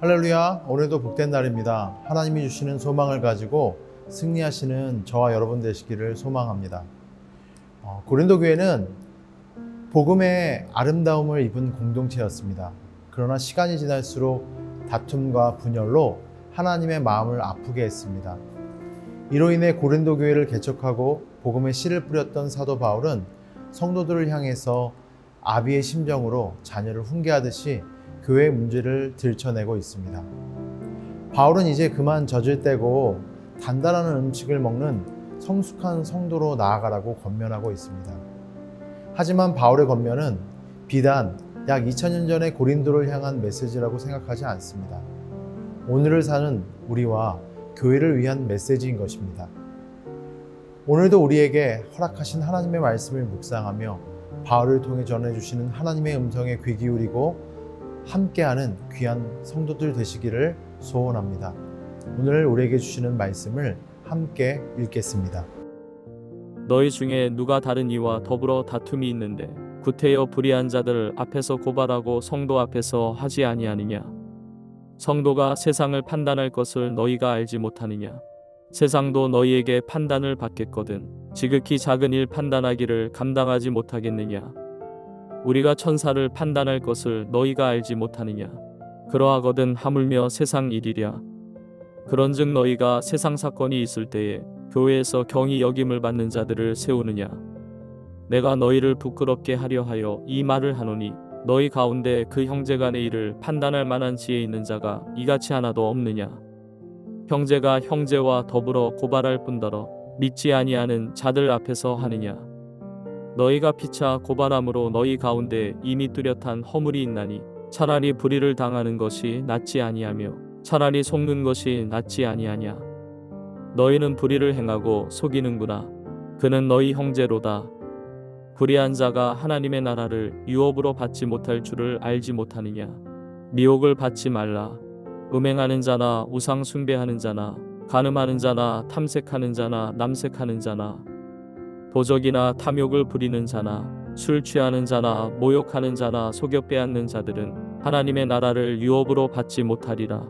할렐루야, 오늘도 복된 날입니다. 하나님이 주시는 소망을 가지고 승리하시는 저와 여러분 되시기를 소망합니다. 고린도 교회는 복음의 아름다움을 입은 공동체였습니다. 그러나 시간이 지날수록 다툼과 분열로 하나님의 마음을 아프게 했습니다. 이로 인해 고린도 교회를 개척하고 복음의 씨를 뿌렸던 사도 바울은 성도들을 향해서 아비의 심정으로 자녀를 훈계하듯이 교회의 문제를 들춰내고 있습니다. 바울은 이제 그만 젖을 떼고 단단한 음식을 먹는 성숙한 성도로 나아가라고 권면하고 있습니다. 하지만 바울의 권면은 비단 약 2000년 전의 고린도를 향한 메시지라고 생각하지 않습니다. 오늘을 사는 우리와 교회를 위한 메시지인 것입니다. 오늘도 우리에게 허락하신 하나님의 말씀을 묵상하며 바울을 통해 전해주시는 하나님의 음성에 귀 기울이고 함께하는 귀한 성도들 되시기를 소원합니다. 오늘 우리에게 주시는 말씀을 함께 읽겠습니다. 너희 중에 누가 다른 이와 더불어 다툼이 있는데 구태여 불의한 자들 앞에서 고발하고 성도 앞에서 하지 아니하느냐? 성도가 세상을 판단할 것을 너희가 알지 못하느냐? 세상도 너희에게 판단을 받겠거든 지극히 작은 일 판단하기를 감당하지 못하겠느냐? 우리가 천사를 판단할 것을 너희가 알지 못하느냐? 그러하거든 하물며 세상 일이랴. 그런즉 너희가 세상 사건이 있을 때에 교회에서 경히 여김을 받는 자들을 세우느냐? 내가 너희를 부끄럽게 하려 하여 이 말을 하노니 너희 가운데 그 형제간의 일을 판단할 만한 지혜 있는 자가 이같이 하나도 없느냐? 형제가 형제와 더불어 고발할 뿐더러 믿지 아니하는 자들 앞에서 하느냐? 너희가 피차 고발함으로 너희 가운데 이미 뚜렷한 허물이 있나니 차라리 불의를 당하는 것이 낫지 아니하며 차라리 속는 것이 낫지 아니하냐. 너희는 불의를 행하고 속이는구나. 그는 너희 형제로다. 불의한 자가 하나님의 나라를 유업으로 받지 못할 줄을 알지 못하느냐. 미혹을 받지 말라. 음행하는 자나 우상 숭배하는 자나 간음하는 자나 탐색하는 자나 남색하는 자나 도적이나 탐욕을 부리는 자나 술 취하는 자나 모욕하는 자나 속여 빼앗는 자들은 하나님의 나라를 유업으로 받지 못하리라.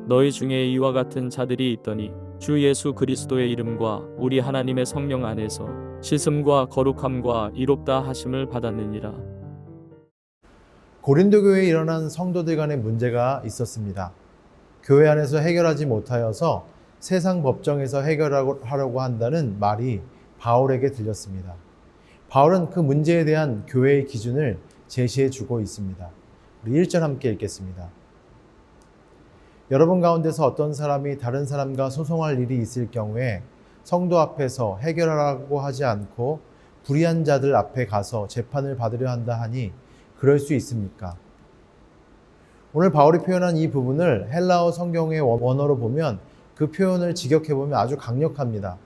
너희 중에 이와 같은 자들이 있더니 주 예수 그리스도의 이름과 우리 하나님의 성령 안에서 씻음과 거룩함과 이롭다 하심을 받았느니라. 고린도 교회에 일어난 성도들 간의 문제가 있었습니다. 교회 안에서 해결하지 못하여서 세상 법정에서 해결하려고 한다는 말이 바울에게 들렸습니다. 바울은 그 문제에 대한 교회의 기준을 제시해 주고 있습니다. 우리 1절 함께 읽겠습니다. 여러분 가운데서 어떤 사람이 다른 사람과 소송할 일이 있을 경우에 성도 앞에서 해결하라고 하지 않고 불의한 자들 앞에 가서 재판을 받으려 한다 하니 그럴 수 있습니까? 오늘 바울이 표현한 이 부분을 헬라어 성경의 원어로 보면 그 표현을 직역해보면 아주 강력합니다.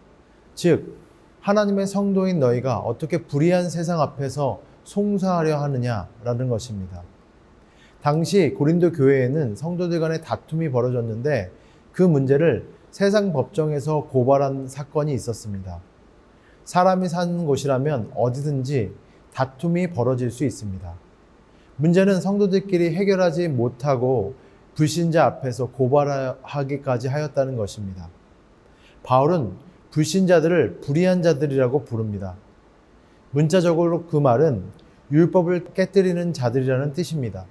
즉 하나님의 성도인 너희가 어떻게 불의한 세상 앞에서 송사하려 하느냐라는 것입니다. 당시 고린도 교회에는 성도들 간의 다툼이 벌어졌는데 그 문제를 세상 법정에서 고발한 사건이 있었습니다. 사람이 사는 곳이라면 어디든지 다툼이 벌어질 수 있습니다. 문제는 성도들끼리 해결하지 못하고 불신자 앞에서 고발하기까지 하였다는 것입니다. 바울은 불신자들을 불의한 자들이라고 부릅니다. 문자적으로 그 말은 율법을 깨뜨리는 자들이라는 뜻입니다.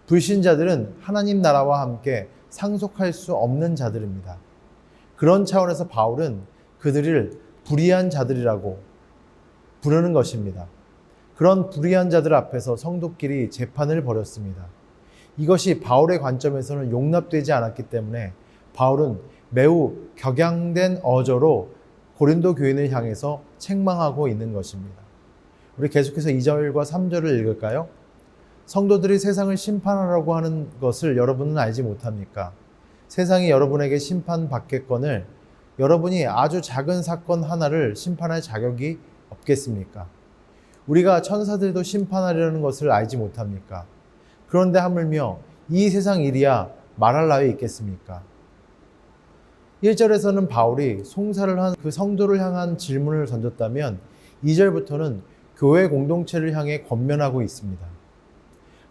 불신자들은 하나님 나라와 함께 상속할 수 없는 자들입니다. 그런 차원에서 바울은 그들을 불의한 자들이라고 부르는 것입니다. 그런 불의한 자들 앞에서 성도끼리 재판을 벌였습니다. 이것이 바울의 관점에서는 용납되지 않았기 때문에 바울은 매우 격양된 어조로 고린도 교인을 향해서 책망하고 있는 것입니다. 우리 계속해서 2절과 3절을 읽을까요? 성도들이 세상을 심판하라고 하는 것을 여러분은 알지 못합니까? 세상이 여러분에게 심판받겠거늘 여러분이 아주 작은 사건 하나를 심판할 자격이 없겠습니까? 우리가 천사들도 심판하려는 것을 알지 못합니까? 그런데 하물며 이 세상 일이야 말할 나위 있겠습니까? 1절에서는 바울이 송사를 한 그 성도를 향한 질문을 던졌다면 2절부터는 교회 공동체를 향해 권면하고 있습니다.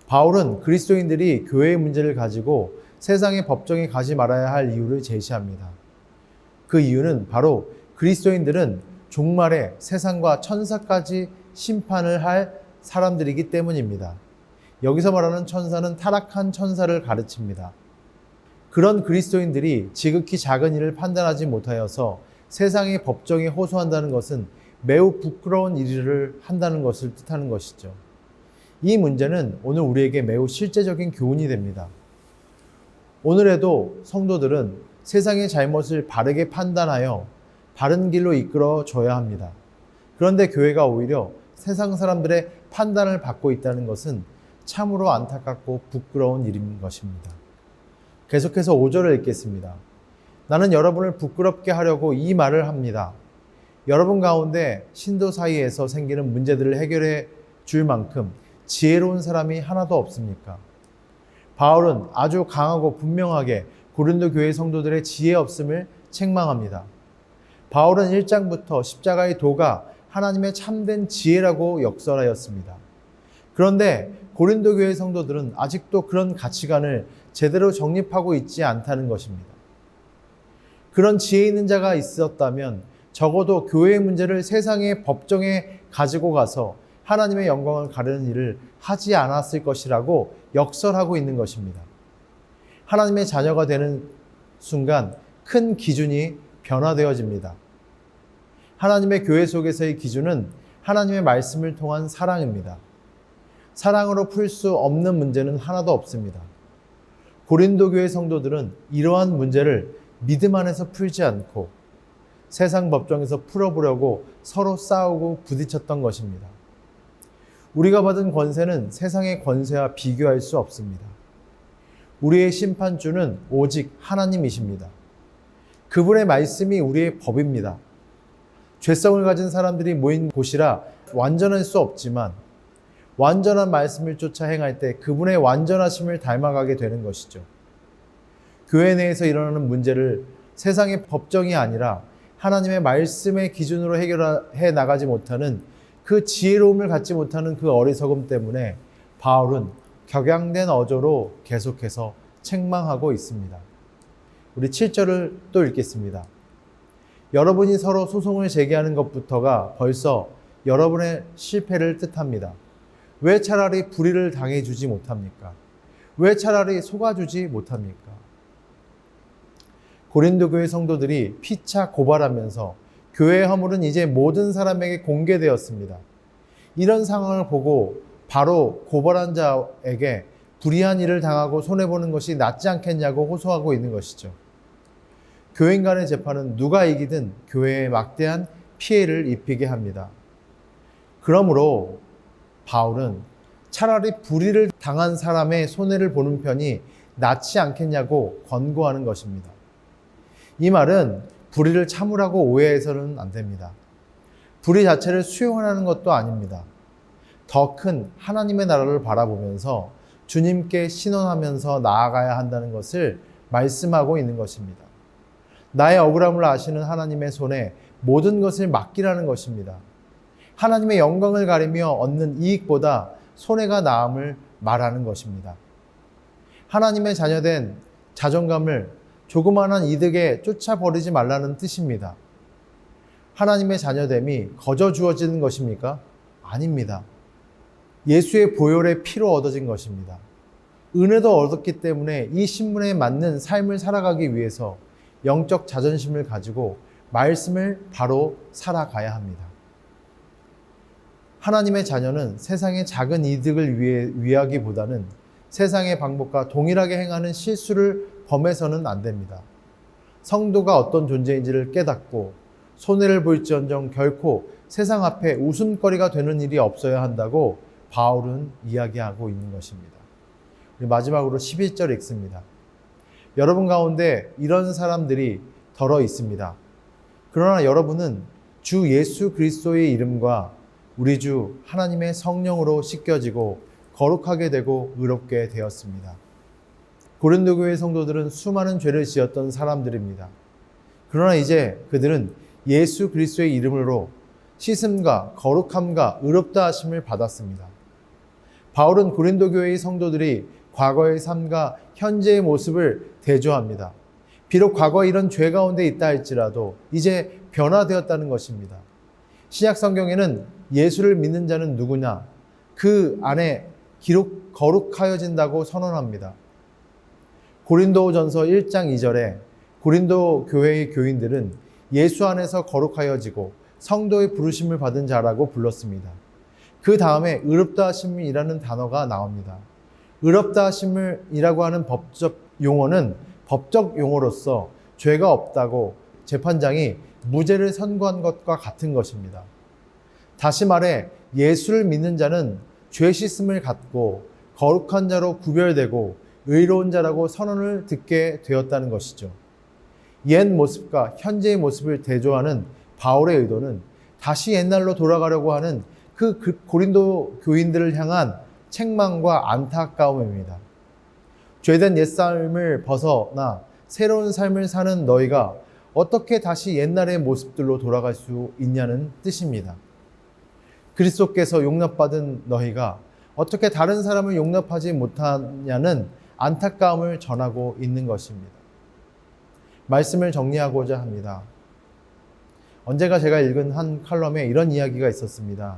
바울은 그리스도인들이 교회의 문제를 가지고 세상의 법정에 가지 말아야 할 이유를 제시합니다. 그 이유는 바로 그리스도인들은 종말에 세상과 천사까지 심판을 할 사람들이기 때문입니다. 여기서 말하는 천사는 타락한 천사를 가르칩니다. 그런 그리스도인들이 지극히 작은 일을 판단하지 못하여서 세상의 법정에 호소한다는 것은 매우 부끄러운 일을 한다는 것을 뜻하는 것이죠. 이 문제는 오늘 우리에게 매우 실제적인 교훈이 됩니다. 오늘에도 성도들은 세상의 잘못을 바르게 판단하여 바른 길로 이끌어 줘야 합니다. 그런데 교회가 오히려 세상 사람들의 판단을 받고 있다는 것은 참으로 안타깝고 부끄러운 일인 것입니다. 계속해서 5절을 읽겠습니다. 나는 여러분을 부끄럽게 하려고 이 말을 합니다. 여러분 가운데 신도 사이에서 생기는 문제들을 해결해 줄 만큼 지혜로운 사람이 하나도 없습니까? 바울은 아주 강하고 분명하게 고린도 교회 성도들의 지혜 없음을 책망합니다. 바울은 1장부터 십자가의 도가 하나님의 참된 지혜라고 역설하였습니다. 그런데 고린도 교회 성도들은 아직도 그런 가치관을 제대로 정립하고 있지 않다는 것입니다. 그런 지혜 있는 자가 있었다면 적어도 교회의 문제를 세상의 법정에 가지고 가서 하나님의 영광을 가르는 일을 하지 않았을 것이라고 역설하고 있는 것입니다. 하나님의 자녀가 되는 순간 큰 기준이 변화되어집니다. 하나님의 교회 속에서의 기준은 하나님의 말씀을 통한 사랑입니다. 사랑으로 풀 수 없는 문제는 하나도 없습니다. 고린도 교회 성도들은 이러한 문제를 믿음 안에서 풀지 않고 세상 법정에서 풀어보려고 서로 싸우고 부딪혔던 것입니다. 우리가 받은 권세는 세상의 권세와 비교할 수 없습니다. 우리의 심판주는 오직 하나님이십니다. 그분의 말씀이 우리의 법입니다. 죄성을 가진 사람들이 모인 곳이라 완전할 수 없지만 완전한 말씀을 쫓아 행할 때 그분의 완전하심을 닮아가게 되는 것이죠. 교회 내에서 일어나는 문제를 세상의 법정이 아니라 하나님의 말씀의 기준으로 해결해 나가지 못하는 그 지혜로움을 갖지 못하는 그 어리석음 때문에 바울은 격양된 어조로 계속해서 책망하고 있습니다. 우리 7절을 또 읽겠습니다. 여러분이 서로 소송을 제기하는 것부터가 벌써 여러분의 실패를 뜻합니다. 왜 차라리 불의를 당해주지 못합니까? 왜 차라리 속아주지 못합니까? 고린도 교회 성도들이 피차 고발하면서 교회의 허물은 이제 모든 사람에게 공개되었습니다. 이런 상황을 보고 바로 고발한 자에게 불의한 일을 당하고 손해보는 것이 낫지 않겠냐고 호소하고 있는 것이죠. 교인 간의 재판은 누가 이기든 교회에 막대한 피해를 입히게 합니다. 그러므로 바울은 차라리 불의를 당한 사람의 손해를 보는 편이 낫지 않겠냐고 권고하는 것입니다. 이 말은 불의를 참으라고 오해해서는 안 됩니다. 불의 자체를 수용하는 것도 아닙니다. 더 큰 하나님의 나라를 바라보면서 주님께 신원하면서 나아가야 한다는 것을 말씀하고 있는 것입니다. 나의 억울함을 아시는 하나님의 손에 모든 것을 맡기라는 것입니다. 하나님의 영광을 가리며 얻는 이익보다 손해가 나음을 말하는 것입니다. 하나님의 자녀된 자존감을 조그마한 이득에 쫓아버리지 말라는 뜻입니다. 하나님의 자녀됨이 거저 주어지는 것입니까? 아닙니다. 예수의 보혈의 피로 얻어진 것입니다. 은혜도 얻었기 때문에 이 신분에 맞는 삶을 살아가기 위해서 영적 자존심을 가지고 말씀을 바로 살아가야 합니다. 하나님의 자녀는 세상의 작은 이득을 위하기보다는 세상의 방법과 동일하게 행하는 실수를 범해서는 안 됩니다. 성도가 어떤 존재인지를 깨닫고 손해를 볼지언정 결코 세상 앞에 웃음거리가 되는 일이 없어야 한다고 바울은 이야기하고 있는 것입니다. 우리 마지막으로 11절 읽습니다. 여러분 가운데 이런 사람들이 덜어 있습니다. 그러나 여러분은 주 예수 그리스도의 이름과 우리 주 하나님의 성령으로 씻겨지고 거룩하게 되고 의롭게 되었습니다. 고린도 교회 성도들은 수많은 죄를 지었던 사람들입니다. 그러나 이제 그들은 예수 그리스도의 이름으로 씻음과 거룩함과 의롭다 하심을 받았습니다. 바울은 고린도 교회의 성도들이 과거의 삶과 현재의 모습을 대조합니다. 비록 과거에 이런 죄 가운데 있다 할지라도 이제 변화되었다는 것입니다. 신약 성경에는 예수를 믿는 자는 누구나 그 안에 거룩하여진다고 선언합니다. 고린도전서 1장 2절에 고린도 교회의 교인들은 예수 안에서 거룩하여지고 성도의 부르심을 받은 자라고 불렀습니다. 그 다음에 의롭다 하심이라는 단어가 나옵니다. 의롭다 하심이라고 하는 법적 용어는 법적 용어로서 죄가 없다고 재판장이 무죄를 선고한 것과 같은 것입니다. 다시 말해 예수를 믿는 자는 죄 씻음을 갖고 거룩한 자로 구별되고 의로운 자라고 선언을 듣게 되었다는 것이죠. 옛 모습과 현재의 모습을 대조하는 바울의 의도는 다시 옛날로 돌아가려고 하는 그 고린도 교인들을 향한 책망과 안타까움입니다. 죄된 옛삶을 벗어나 새로운 삶을 사는 너희가 어떻게 다시 옛날의 모습들로 돌아갈 수 있냐는 뜻입니다. 그리스도께서 용납받은 너희가 어떻게 다른 사람을 용납하지 못하냐는 안타까움을 전하고 있는 것입니다. 말씀을 정리하고자 합니다. 언젠가 제가 읽은 한 칼럼에 이런 이야기가 있었습니다.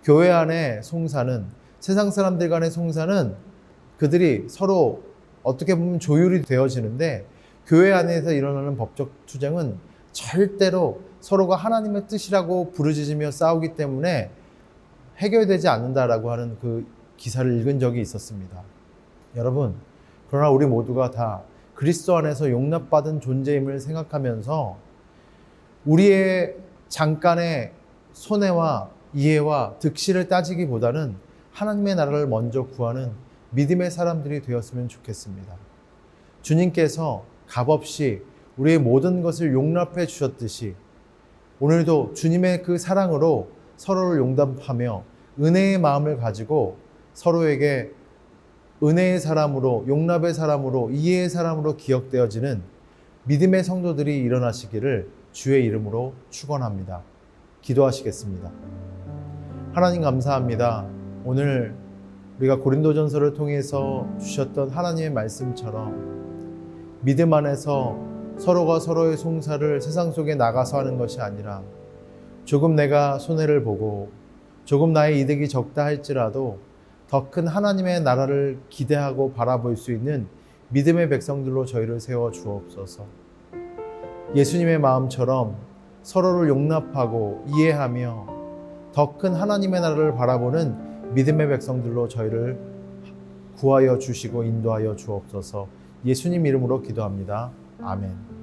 교회 안의 송사는, 세상 사람들 간의 송사는 그들이 서로 어떻게 보면 조율이 되어지는데 교회 안에서 일어나는 법적 투쟁은 절대로 서로가 하나님의 뜻이라고 부르짖으며 싸우기 때문에 해결되지 않는다라고 하는 그 기사를 읽은 적이 있었습니다. 여러분, 그러나 우리 모두가 다 그리스도 안에서 용납받은 존재임을 생각하면서 우리의 잠깐의 손해와 이해와 득실을 따지기보다는 하나님의 나라를 먼저 구하는 믿음의 사람들이 되었으면 좋겠습니다. 주님께서 값없이 우리의 모든 것을 용납해 주셨듯이 오늘도 주님의 그 사랑으로 서로를 용납하며 은혜의 마음을 가지고 서로에게 은혜의 사람으로, 용납의 사람으로, 이해의 사람으로 기억되어지는 믿음의 성도들이 일어나시기를 주의 이름으로 축원합니다. 기도하시겠습니다. 하나님 감사합니다. 오늘 우리가 고린도전서를 통해서 주셨던 하나님의 말씀처럼 믿음 안에서 서로가 서로의 송사를 세상 속에 나가서 하는 것이 아니라 조금 내가 손해를 보고 조금 나의 이득이 적다 할지라도 더 큰 하나님의 나라를 기대하고 바라볼 수 있는 믿음의 백성들로 저희를 세워 주옵소서. 예수님의 마음처럼 서로를 용납하고 이해하며 더 큰 하나님의 나라를 바라보는 믿음의 백성들로 저희를 구하여 주시고 인도하여 주옵소서. 예수님 이름으로 기도합니다. 아멘.